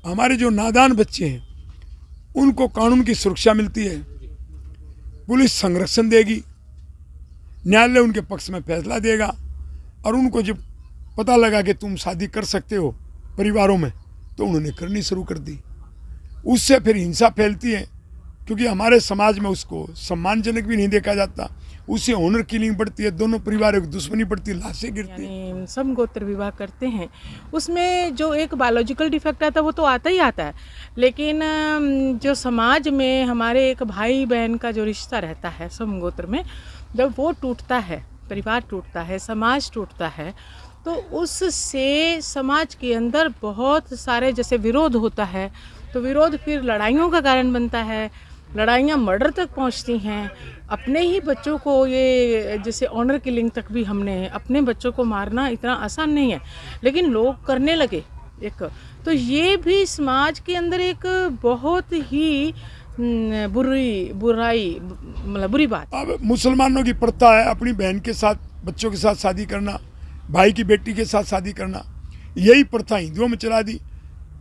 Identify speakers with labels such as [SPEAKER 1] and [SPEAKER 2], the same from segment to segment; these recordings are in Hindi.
[SPEAKER 1] हमारे जो नादान बच्चे हैं उनको कानून की सुरक्षा मिलती है, पुलिस संरक्षण देगी, न्यायालय उनके पक्ष में फैसला देगा। और उनको जब पता लगा कि तुम शादी कर सकते हो परिवारों में, तो उन्होंने करनी शुरू कर दी। उससे फिर हिंसा फैलती है, क्योंकि हमारे समाज में उसको सम्मानजनक भी नहीं देखा जाता, उससे ऑनर किलिंग बढ़ती है, दोनों परिवारों की दुश्मनी बढ़ती है, लाशें गिरती हैं।
[SPEAKER 2] समगोत्र विवाह करते हैं उसमें जो एक बायोलॉजिकल डिफेक्ट आता है वो तो आता ही आता है, लेकिन जो समाज में हमारे एक भाई बहन का जो रिश्ता रहता है समगोत्र में, जब वो टूटता है, परिवार टूटता है, समाज टूटता है, तो उससे समाज के अंदर बहुत सारे जैसे विरोध होता है, तो विरोध फिर लड़ाइयों का कारण बनता है, लड़ाइयाँ मर्डर तक पहुंचती हैं। अपने ही बच्चों को ये जैसे ऑनर किलिंग तक भी हमने अपने बच्चों को मारना इतना आसान नहीं है, लेकिन लोग करने लगे एक, तो ये भी समाज के अंदर एक बहुत ही बुरी बात।
[SPEAKER 1] अब मुसलमानों की प्रथा है अपनी बहन के साथ, बच्चों के साथ शादी करना, भाई की बेटी के साथ शादी करना। यही प्रथा हिंदुओं में चला दी।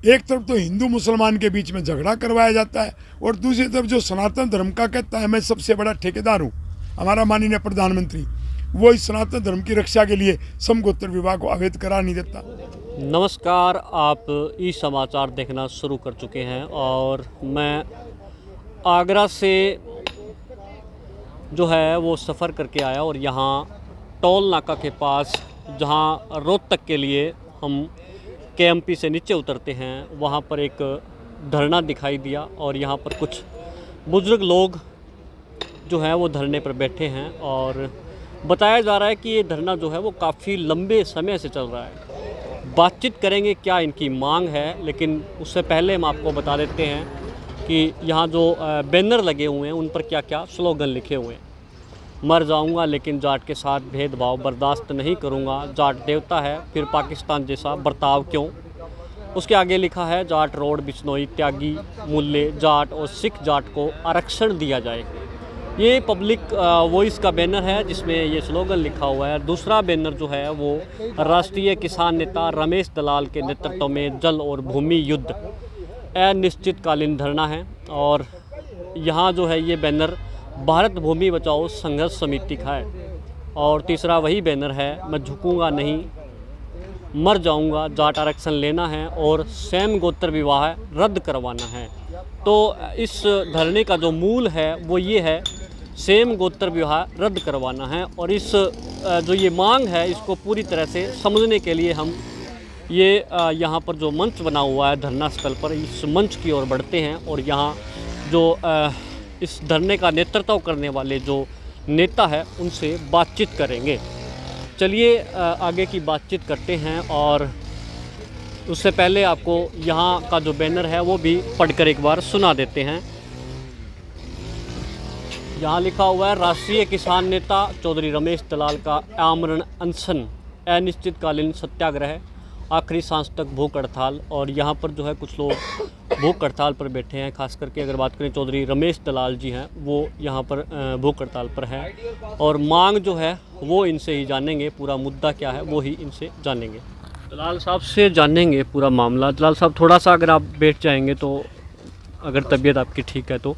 [SPEAKER 1] एक तरफ तो हिंदू मुसलमान के बीच में झगड़ा करवाया जाता है, और दूसरी तरफ जो सनातन धर्म का कहता है मैं सबसे बड़ा ठेकेदार हूँ, हमारा माननीय प्रधानमंत्री, वो इस सनातन धर्म की रक्षा के लिए समगोत्र विवाह को अवैध करार नहीं देता।
[SPEAKER 3] नमस्कार, आप ई समाचार देखना शुरू कर चुके हैं और मैं आगरा से जो है वो सफ़र करके आया, और यहाँ टोल नाका के पास जहाँ रोहतक के लिए हम केएमपी से नीचे उतरते हैं, वहाँ पर एक धरना दिखाई दिया, और यहाँ पर कुछ बुज़ुर्ग लोग जो हैं वो धरने पर बैठे हैं, और बताया जा रहा है कि ये धरना जो है वो काफ़ी लंबे समय से चल रहा है। बातचीत करेंगे क्या इनकी मांग है, लेकिन उससे पहले हम आपको बता देते हैं कि यहाँ जो बैनर लगे हुए हैं उन पर क्या क्या स्लोगन लिखे हुए हैं। मर जाऊंगा लेकिन जाट के साथ भेदभाव बर्दाश्त नहीं करूंगा, जाट देवता है फिर पाकिस्तान जैसा बर्ताव क्यों। उसके आगे लिखा है जाट रोड बिश्नोई त्यागी मूल्य, जाट और सिख जाट को आरक्षण दिया जाए। ये पब्लिक वॉइस का बैनर है जिसमें ये स्लोगन लिखा हुआ है। दूसरा बैनर जो है वो राष्ट्रीय किसान नेता रमेश दलाल के नेतृत्व में जल और भूमि युद्ध अनिश्चितकालीन धरना है, और यहाँ जो है ये बैनर भारत भूमि बचाओ संघर्ष समिति का है। और तीसरा वही बैनर है मैं झुकूंगा नहीं मर जाऊंगा, जाट आरक्षण लेना है और सैम गोत्र विवाह रद्द करवाना है। तो इस धरने का जो मूल है वो ये है, सेम गोत्र विवाह रद्द करवाना है। और इस जो ये मांग है इसको पूरी तरह से समझने के लिए हम ये यहाँ पर जो मंच बना हुआ है धरना स्थल पर, इस मंच की ओर बढ़ते हैं, और यहाँ जो इस धरने का नेतृत्व करने वाले जो नेता है उनसे बातचीत करेंगे। चलिए आगे की बातचीत करते हैं, और उससे पहले आपको यहाँ का जो बैनर है वो भी पढ़कर एक बार सुना देते हैं। यहाँ लिखा हुआ है राष्ट्रीय किसान नेता चौधरी रमेश दलाल का आमरण अनशन अनिश्चितकालीन सत्याग्रह आखिरी सांस तक भूख हड़ताल। और यहाँ पर जो है कुछ लोग भूख हड़ताल पर बैठे हैं, खास करके अगर बात करें चौधरी रमेश दलाल जी हैं वो यहाँ पर भूख हड़ताल पर हैं, और मांग जो है वो इनसे ही जानेंगे, पूरा मुद्दा क्या है वो ही इनसे जानेंगे। दलाल साहब से जानेंगे पूरा मामला। दलाल साहब थोड़ा सा अगर आप बैठ जाएंगे तो, अगर तबीयत आपकी ठीक है तो।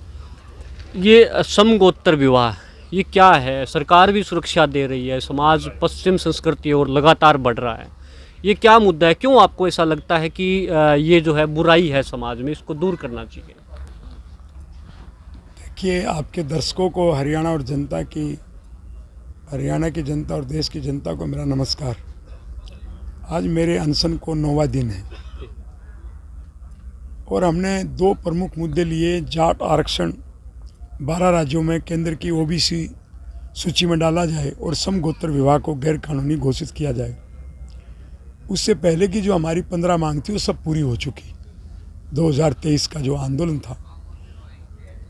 [SPEAKER 3] ये समगोत्र विवाह ये क्या है? सरकार भी सुरक्षा दे रही है, समाज पश्चिम संस्कृति और लगातार बढ़ रहा है, ये क्या मुद्दा है? क्यों आपको ऐसा लगता है कि ये जो है बुराई है समाज में, इसको दूर करना चाहिए?
[SPEAKER 1] देखिए, आपके दर्शकों को हरियाणा की जनता और देश की जनता को मेरा नमस्कार। आज मेरे अनशन को 9वां दिन है, और हमने 2 प्रमुख मुद्दे लिए। जाट आरक्षण 12 राज्यों में केंद्र की ओबीसी सूची में डाला जाए, और समगोत्र विवाह को गैर कानूनी घोषित किया जाए। उससे पहले की जो हमारी 15 मांग थी वो सब पूरी हो चुकी। 2023 का जो आंदोलन था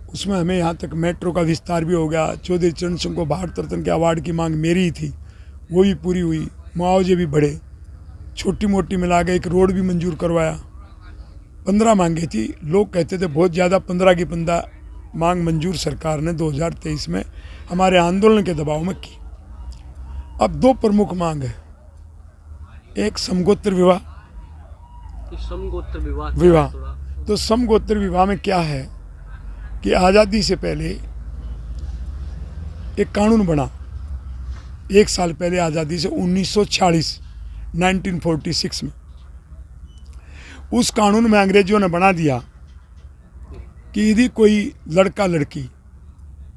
[SPEAKER 1] उसमें हमें यहाँ तक मेट्रो का विस्तार भी हो गया। चौधरी चरण सिंह को भारत रत्न के अवार्ड की मांग मेरी ही थी, वो भी पूरी हुई। मुआवजे भी बढ़े, छोटी मोटी मिला के एक रोड भी मंजूर करवाया। 15 मांगे थी, लोग कहते थे बहुत ज़्यादा, 15 की 15 मांग मंजूर सरकार ने 2023 में हमारे आंदोलन के दबाव में की। अब 2 प्रमुख मांग है, एक समगोत्र विवाह
[SPEAKER 3] कि समगोत्र विवाह
[SPEAKER 1] विवाह। तो समगोत्र विवाह में क्या है कि आज़ादी से पहले एक कानून बना, 1 साल पहले आज़ादी से 1946 में। उस कानून में अंग्रेजों ने बना दिया कि यदि कोई लड़का लड़की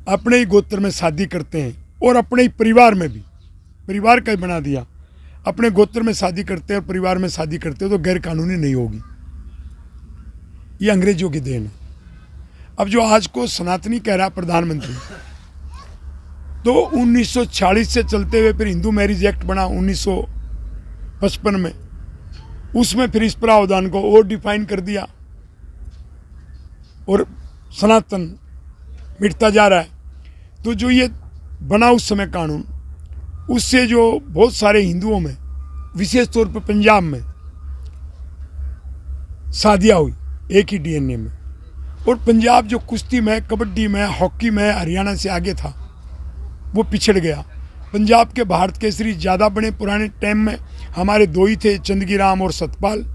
[SPEAKER 1] अपने ही गोत्र में शादी करते हैं और अपने ही परिवार में भी, परिवार का ही बना दिया, अपने गोत्र में शादी करते हैं और परिवार में शादी करते हैं तो गैर कानूनी नहीं होगी। ये अंग्रेजों की देन है। अब जो आज को सनातनी कह रहा प्रधानमंत्री, तो 1940 से चलते हुए फिर हिंदू मैरिज एक्ट बना 1955 में, उसमें फिर इस प्रावधान को और डिफाइन कर दिया और सनातन मिटता जा रहा है। तो जो ये बना उस समय कानून, उससे जो बहुत सारे हिंदुओं में, विशेष तौर पर पंजाब में शादियाँ हुई एक ही डीएनए में, और पंजाब जो कुश्ती में, कबड्डी में, हॉकी में हरियाणा से आगे था वो पिछड़ गया। पंजाब के भारत केसरी ज़्यादा बने पुराने टाइम में, हमारे दो ही थे, चंदगी राम और सतपाल,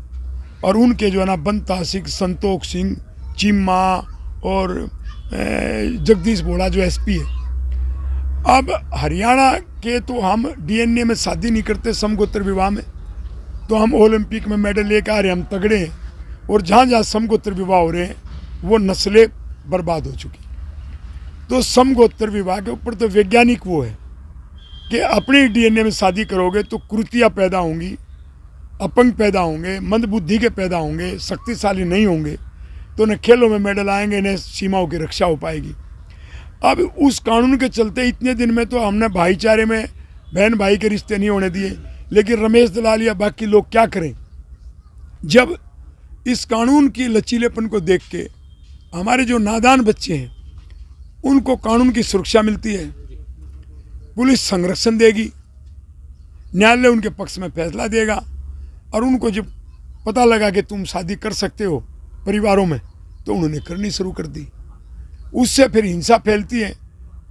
[SPEAKER 1] और उनके जो है ना बंता सिंह, संतोख सिंह, चीमा और जगदीश बोड़ा जो एसपी है। अब हरियाणा के तो हम डीएनए में शादी नहीं करते समगोत्र विवाह में, तो हम ओलंपिक में मेडल लेकर आ रहे, हम तगड़े हैं, और जहाँ जहाँ समगोत्र विवाह हो रहे हैं वो नस्लें बर्बाद हो चुकी। तो समगोत्र विवाह के ऊपर तो वैज्ञानिक वो है कि अपने डीएनए में शादी करोगे तो कुरीतियाँ पैदा होंगी, अपंग पैदा होंगे, मंदबुद्धि के पैदा होंगे, शक्तिशाली नहीं होंगे, तो न खेलों में मेडल आएंगे न सीमाओं की रक्षा हो पाएगी। अब उस कानून के चलते इतने दिन में तो हमने भाईचारे में बहन भाई के रिश्ते नहीं होने दिए, लेकिन रमेश दलाल या बाकी लोग क्या करें, जब इस कानून की लचीलेपन को देख के हमारे जो नादान बच्चे हैं उनको कानून की सुरक्षा मिलती है, पुलिस संरक्षण देगी, न्यायालय उनके पक्ष में फैसला देगा, और उनको जब पता लगा कि तुम शादी कर सकते हो परिवारों में, तो उन्होंने करनी शुरू कर दी। उससे फिर हिंसा फैलती है,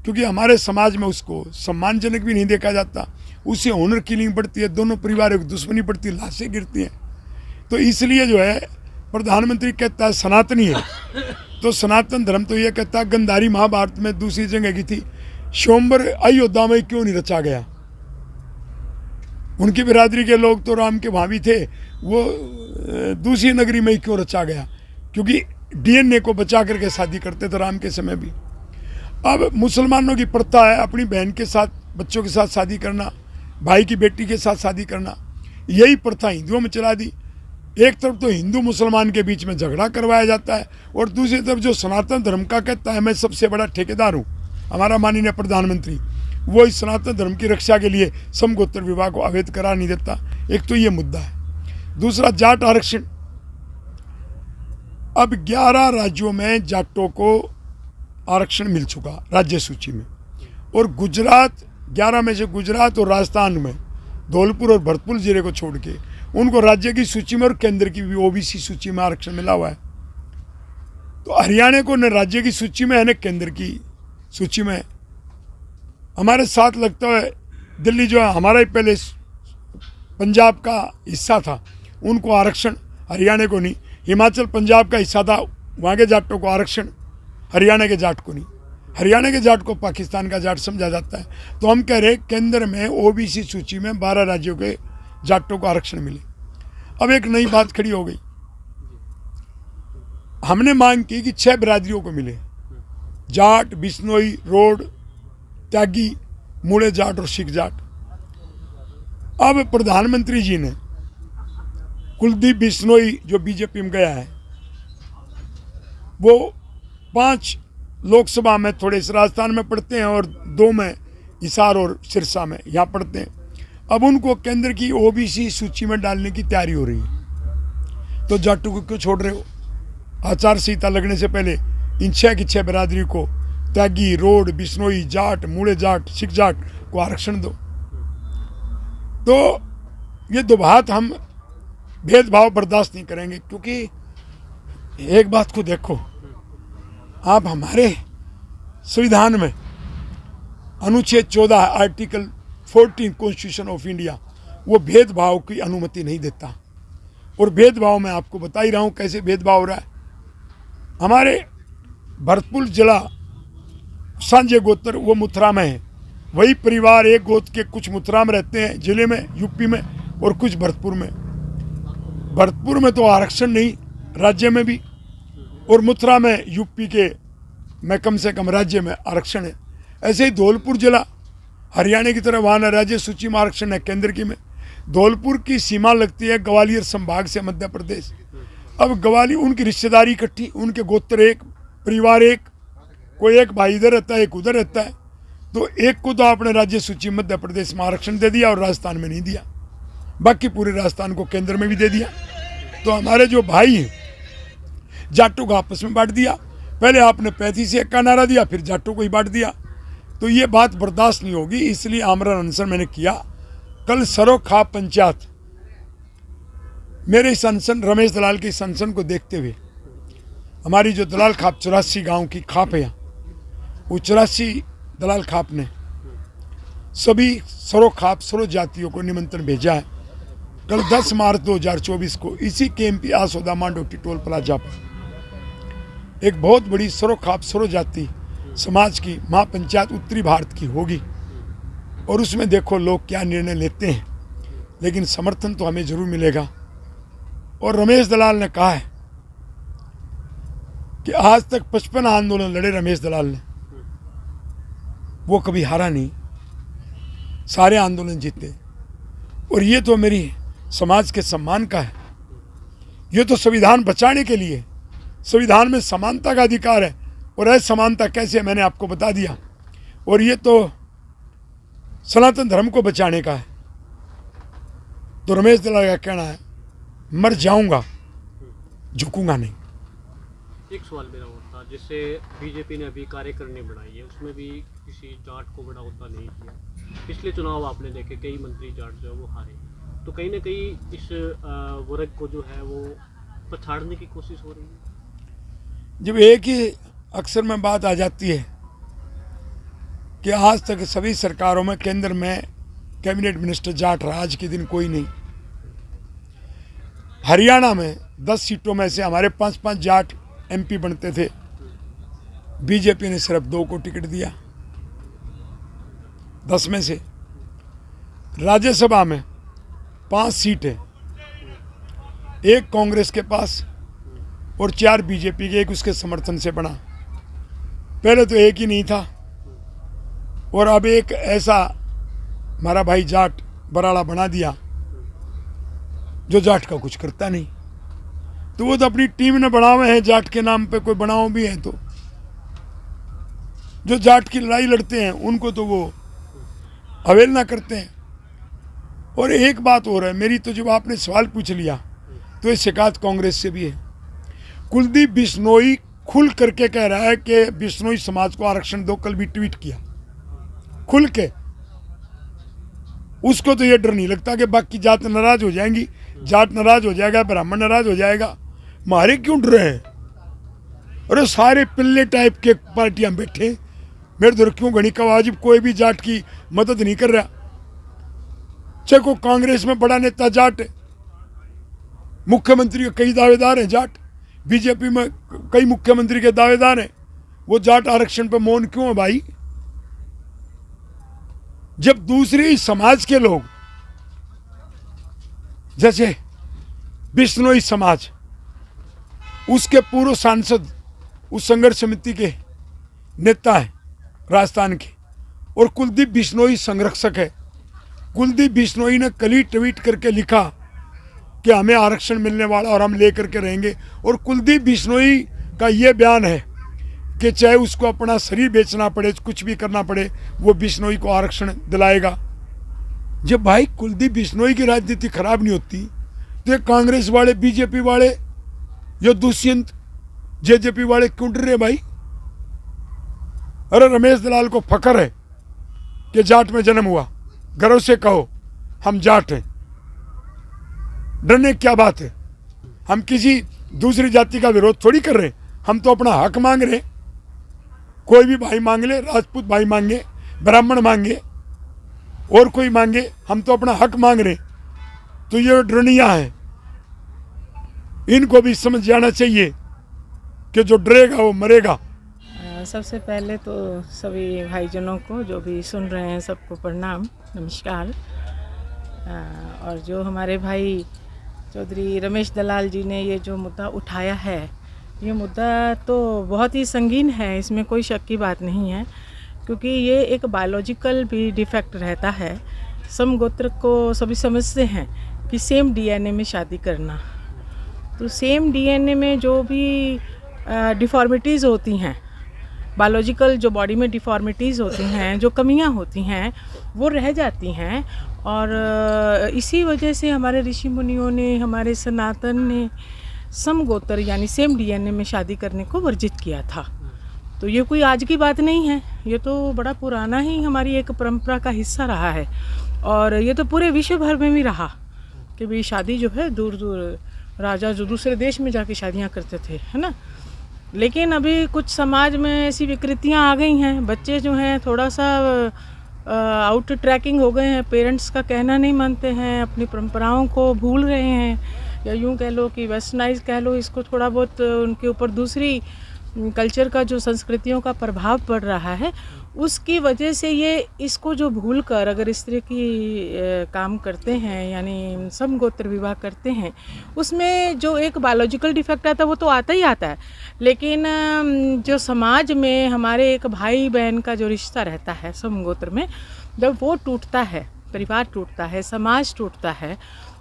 [SPEAKER 1] क्योंकि हमारे समाज में उसको सम्मानजनक भी नहीं देखा जाता, उससे ऑनर किलिंग बढ़ती है, दोनों परिवारों की दुश्मनी बढ़ती है, लाशें गिरती हैं। तो इसलिए जो है प्रधानमंत्री कहता है सनातनी है, तो सनातन धर्म तो ये कहता है गंधारी महाभारत में दूसरी जगह की थी, स्वयंवर अयोध्या में क्यों नहीं रचा गया। उनकी बिरादरी के लोग तो राम के वहाँ भी थे, वो दूसरी नगरी में ही क्यों रचा गया, क्योंकि डीएनए को बचा करके शादी करते थे राम के समय भी। अब मुसलमानों की प्रथा है अपनी बहन के साथ, बच्चों के साथ शादी करना, भाई की बेटी के साथ शादी करना, यही प्रथा हिंदुओं में चला दी। एक तरफ तो हिंदू मुसलमान के बीच में झगड़ा करवाया जाता है, और दूसरी तरफ जो सनातन धर्म का कहता है मैं सबसे बड़ा ठेकेदार हूँ, हमारा माननीय प्रधानमंत्री, वो इस सनातन धर्म की रक्षा के लिए समगोत्र विवाह को अवैध करार नहीं देता। एक तो ये मुद्दा है। दूसरा, जाट आरक्षण। अब 11 राज्यों में जाटों को आरक्षण मिल चुका राज्य सूची में, और गुजरात, 11 में से गुजरात और राजस्थान में धौलपुर और भरतपुर जिले को छोड़ के उनको राज्य की सूची में और केंद्र की भी ओबीसी सूची में आरक्षण मिला हुआ है। तो हरियाणा को न राज्य की सूची में है न केंद्र की सूची में। हमारे साथ लगता है दिल्ली जो है हमारा ही पहले पंजाब का हिस्सा था, उनको आरक्षण, हरियाणा को नहीं। हिमाचल पंजाब का हिस्सा था, वहाँ के जाटों को आरक्षण, हरियाणा के जाट को नहीं। हरियाणा के जाट को पाकिस्तान का जाट समझा जाता है। तो हम कह रहे हैं केंद्र में ओबीसी सूची में 12 राज्यों के जाटों को आरक्षण मिले। अब एक नई बात खड़ी हो गई, हमने मांग की कि 6 बिरादरियों को मिले, जाट, बिश्नोई, रोड, त्यागी, मूड़े जाट और सिख जाट। अब प्रधानमंत्री जी ने कुलदीप बिश्नोई जो बीजेपी में गया है, वो 5 लोकसभा में, थोड़े से राजस्थान में पढ़ते हैं और 2 में हिसार और सिरसा में यहाँ पढ़ते हैं। अब उनको केंद्र की ओबीसी सूची में डालने की तैयारी हो रही है। तो जाटों को क्यों छोड़ रहे हो? आचार संहिता लगने से पहले इन 6 की 6 बिरादरी को, त्यागी, रोड, बिश्नोई, जाट, मूड़े जाट, सिख जाट को आरक्षण दो। तो ये दुभात हम भेदभाव बर्दाश्त नहीं करेंगे, क्योंकि एक बात को देखो, आप हमारे संविधान में अनुच्छेद 14 आर्टिकल 14 कॉन्स्टिट्यूशन ऑफ इंडिया, वो भेदभाव की अनुमति नहीं देता। और भेदभाव मैं आपको बता ही रहा हूँ कैसे भेदभाव हो रहा है। हमारे भरतपुर जिला सांझे गोत्र वो मथुरा में है, वही परिवार एक गोत्र के कुछ मथुरा में रहते हैं जिले में, यूपी में, और कुछ भरतपुर में। भरतपुर में तो आरक्षण नहीं, राज्य में भी, और मथुरा में यूपी के में कम से कम राज्य में आरक्षण है। ऐसे ही धौलपुर जिला हरियाणा की तरह वहाँ राज्य सूची में आरक्षण है, केंद्र की में। धौलपुर की सीमा लगती है ग्वालियर संभाग से मध्य प्रदेश। अब ग्वालियर उनकी रिश्तेदारी इकट्ठी, उनके गोत्र एक, परिवार एक, कोई एक भाई इधर रहता है एक उधर रहता है, तो एक को तो आपने राज्य सूची मध्य प्रदेश में आरक्षण दे दिया और राजस्थान में नहीं दिया, बाकी पूरे राजस्थान को केंद्र में भी दे दिया। तो हमारे जो भाई हैं जाटों को आपस में बांट दिया। पहले आपने 35 का नारा दिया, फिर जाटों को ही बांट दिया। तो ये बात बर्दाश्त नहीं होगी, इसलिए आमरण अनशन मैंने किया। कल सरोखा पंचायत मेरे इस अनशन, रमेश दलाल की इस अनशन को देखते हुए हमारी जो दलाल खाप 84 गांव की खाप है, वो 84 दलाल खाप ने सभी सरोखाप सरो जातियों को निमंत्रण भेजा है। कल 10 मार्च 2024 को इसी KMP आसोदा मांडोटी टोल प्लाजा पर एक बहुत बड़ी सरोखाप सरो जाति समाज की महापंचायत उत्तरी भारत की होगी, और उसमें देखो लोग क्या निर्णय लेते हैं, लेकिन समर्थन तो हमें जरूर मिलेगा। और रमेश दलाल ने कहा है कि आज तक 55 आंदोलन लड़े रमेश दलाल ने, वो कभी हारा नहीं, सारे आंदोलन जीते। और ये तो मेरी समाज के सम्मान का है, ये तो संविधान बचाने के लिए, संविधान में समानता का अधिकार है, और असमानता कैसे मैंने आपको बता दिया। और ये तो सनातन धर्म को बचाने का है। तो रमेश दलाल का कहना है मर जाऊंगा झुकूंगा नहीं।
[SPEAKER 3] एक सवाल मेरा होता, जिससे बीजेपी ने अभी कार्यकारिणी बनाई है, उसमें भी किसी जाट को बढ़ावा नहीं किया। पिछले चुनाव आपने देखे, कई मंत्री जाट जो है वो हारे, तो कहीं ना कहीं इस वर्ग को जो है वो पछाड़ने की कोशिश हो रही है।
[SPEAKER 1] जब एक ही अक्सर में बात आ जाती है कि आज तक सभी सरकारों में केंद्र में कैबिनेट मिनिस्टर जाट रहा, आज के दिन कोई नहीं। हरियाणा में 10 सीटों में से हमारे 5-5 जाट MP बनते थे, बीजेपी ने सिर्फ 2 को टिकट दिया 10 में से। राज्यसभा में 5 सीट है, 1 कांग्रेस के पास और 4 बीजेपी के, 1 उसके समर्थन से बना। पहले तो 1 ही नहीं था, और अब एक ऐसा हमारा भाई जाट बराड़ा बना दिया जो जाट का कुछ करता नहीं। तो वो तो अपनी टीम ने बनावे हैं जाट के नाम पे, कोई बनाओ भी है तो जो जाट की लड़ाई लड़ते हैं उनको तो वो अवहेलना करते हैं। और एक बात हो रहा है मेरी, तो जब आपने सवाल पूछ लिया तो ये शिकायत कांग्रेस से भी है। कुलदीप बिश्नोई खुल करके कह रहा है कि बिश्नोई समाज को आरक्षण दो, कल भी ट्वीट किया खुल के। उसको तो ये डर नहीं लगता कि बाकी जात नाराज हो जाएंगी, जाट नाराज हो जाएगा, ब्राह्मण नाराज हो जाएगा, मारे क्यों डर रहे हैं? अरे सारे पिल्ले टाइप के पार्टियां बैठे, मेरे दर क्यों घनी का वाजिब, कोई भी जाट की मदद नहीं कर रहा। चाहे को कांग्रेस में बड़ा नेता जाट है, मुख्यमंत्री के कई दावेदार हैं जाट, बीजेपी में कई मुख्यमंत्री के दावेदार हैं, वो जाट आरक्षण पर मौन क्यों है भाई? जब दूसरी समाज के लोग जैसे बिश्नोई समाज, उसके पूर्व सांसद उस संघर्ष समिति के नेता है राजस्थान के, और कुलदीप बिश्नोई संरक्षक है। कुलदीप बिश्नोई ने कल ही ट्वीट करके लिखा कि हमें आरक्षण मिलने वाला और हम लेकर के रहेंगे। और कुलदीप बिश्नोई का ये बयान है कि चाहे उसको अपना शरीर बेचना पड़े, कुछ भी करना पड़े, वो बिश्नोई को आरक्षण दिलाएगा। जब भाई कुलदीप बिश्नोई की राजनीति खराब नहीं होती तो ये कांग्रेस वाले, बीजेपी वाले, ये दुष्यंत जेजेपी वाले क्यों डर रहे भाई? अरे रमेश दलाल को फख्र है कि जाट में जन्म हुआ, गर्व से कहो हम जाट हैं, डरने क्या बात है? हम किसी दूसरी जाति का विरोध थोड़ी कर रहे, हम तो अपना हक मांग रहे। कोई भी भाई मांग ले, राजपूत भाई मांगे, ब्राह्मण मांगे, और कोई मांगे, हम तो अपना हक मांग रहे। तो ये डरनिया है। इनको भी समझ जाना चाहिए कि जो डरेगा वो मरेगा।
[SPEAKER 2] सबसे पहले तो सभी भाईजनों को जो भी सुन रहे हैं सबको प्रणाम, नमस्कार। और जो हमारे भाई चौधरी रमेश दलाल जी ने ये जो मुद्दा उठाया है, ये मुद्दा तो बहुत ही संगीन है, इसमें कोई शक की बात नहीं है, क्योंकि ये एक बायोलॉजिकल भी डिफेक्ट रहता है। समगोत्र को सभी समझते हैं कि सेम डीएनए में शादी करना, तो सेम डीएनए में जो भी डिफॉर्मिटीज़ होती हैं, बायोलॉजिकल जो बॉडी में डिफॉर्मिटीज़ होती हैं, जो कमियां होती हैं, वो रह जाती हैं। और इसी वजह से हमारे ऋषि मुनियों ने, हमारे सनातन ने समगोत्र यानी सेम डीएनए में शादी करने को वर्जित किया था। तो ये कोई आज की बात नहीं है, ये तो बड़ा पुराना ही हमारी एक परंपरा का हिस्सा रहा है। और ये तो पूरे विश्व भर में भी रहा कि भाई शादी जो है, दूर दूर राजा जो दूसरे देश में जाके शादियाँ करते थे, है ना। लेकिन अभी कुछ समाज में ऐसी विकृतियाँ आ गई हैं, बच्चे जो हैं थोड़ा सा आउट ट्रैकिंग हो गए हैं, पेरेंट्स का कहना नहीं मानते हैं, अपनी परंपराओं को भूल रहे हैं, या यूँ कह लो कि वेस्टर्नाइज कह लो इसको, थोड़ा बहुत उनके ऊपर दूसरी कल्चर का जो संस्कृतियों का प्रभाव पड़ रहा है, उसकी वजह से ये इसको जो भूल कर अगर इस तरह की काम करते हैं, यानी समगोत्र विवाह करते हैं, उसमें जो एक बायोलॉजिकल डिफेक्ट आता है वो तो आता ही आता है। लेकिन जो समाज में हमारे एक भाई बहन का जो रिश्ता रहता है समगोत्र में, जब वो टूटता है, परिवार टूटता है, समाज टूटता है,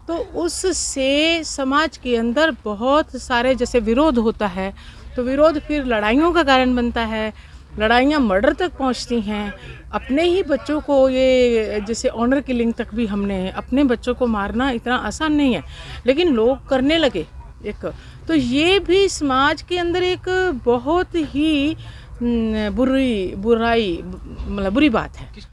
[SPEAKER 2] तो उससे समाज के अंदर बहुत सारे जैसे विरोध होता है, तो विरोध फिर लड़ाइयों का कारण बनता है, लड़ाइयाँ मर्डर तक पहुंचती हैं। अपने ही बच्चों को, ये जैसे ऑनर किलिंग तक भी हमने अपने बच्चों को मारना इतना आसान नहीं है, लेकिन लोग करने लगे एक, तो ये भी समाज के अंदर एक बहुत ही बुरी बात है।